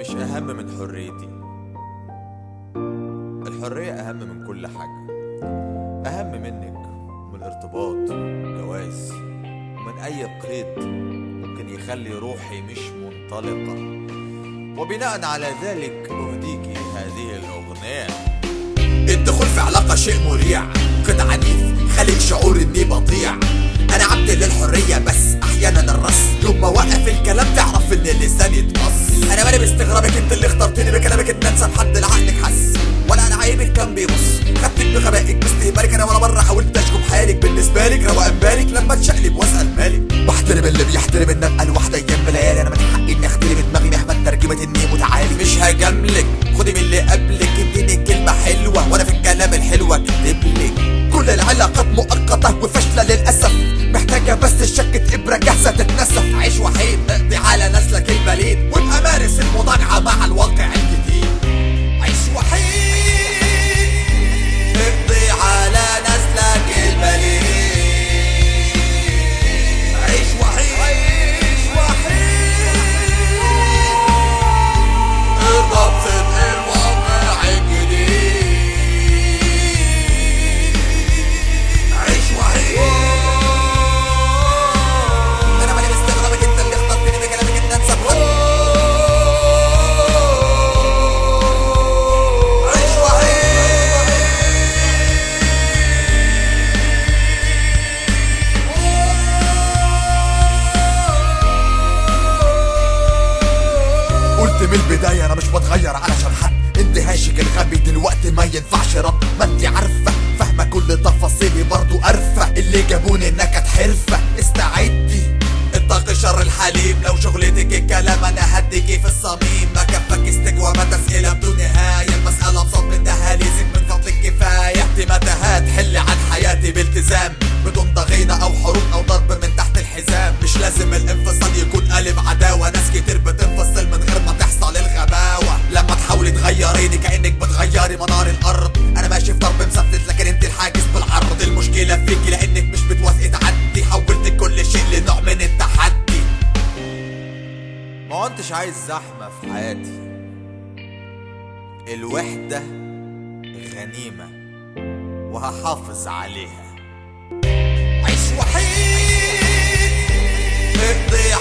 مش أهم من حريتي. الحرية أهم من كل حاجة، أهم منك، من ارتباط، جواز، ومن أي قيد ممكن يخلي روحي مش منطلقة. وبناء على ذلك أهديكي هذه الأغنية. الدخول في علاقة شيء مريع، قيد عنيف خلق شعور اني بضيع. انا عبد للحرية بس احيانا الرص، يوم ما وقف الكلام تعرف ان اللسان يتمص. انا مالي باستغرابك، انت اللي اخترتني بكلامك ان انسى لحد لعقلك حس، ولا انا عيبك كان بيبص. خدتك بغبائك باستهبالك، انا ولا مرة حاولت اشكو بحالك. بالنسبة لك روقان بالك لما تشقلب واسأل مالك. بحترم اللي بيحترم النبقى الواحدة ايام بليالي. انا من حقي اني اخترم دماغي مهما ترجمت اني متعالي. مش هجاملك، خدي من اللي قبلك، اديني كلمة حلوة وانا في الكلام الحلوة اكتبلك. كل العلاقات مؤقتة وفاشلة للأسف، محتاجة بس شكة إبرة جاهزة تتنسف. عيش وحيد اقضي على نسلك البليد، وابقى مارس المضاجعة مع الواقع الجديد. عيش وحيد اقضي على نسلك البليد. عيش وحيد ارضى بصدق الواقع الجديد. عيش وحيد. انا مالي مستغربك، انت اللي اخترتني بكلامك ان انسى بحد. عيش وحيد. قلت من البداية انا مش بتغير علشان حد، اندهاشك الغبي دلوقتي ما ينفعش رد. ما انت عارفة فاهمة كل تفاصيلي برضو قرفة، اللي جابوني نكت حرفة. استعدي اتقي شر الحليم، لو شغلتك الكلام انا هديكي في الصميم. ما كفك استجوابات اسئلة بدون نهاية، المسألة ابسط من دهاليزك من فضلك كفاية. دي متاهات حل عن حياتي بالتزام، بدون ضغينة او حروب او ضرب من تحت الحزام. مش لازم الانفصال يكون قلب عداوة، ناس كتير بتنفصل من غير ما تحصل الغباوة. لما تحاولي تغيريني كأنك بتغيري منار الارض، انا ماشي في ضرب مثبت لكن انت الحاجز بالعرض. المشكلة فيكي لانك مش بتوافقي تعدي، حولت كل شيء لنوع من التحدي. ما كنتش عايز زحمة في حياتي، الوحدة غنيمة وهحافظ عليها. عيش وحيد اقضي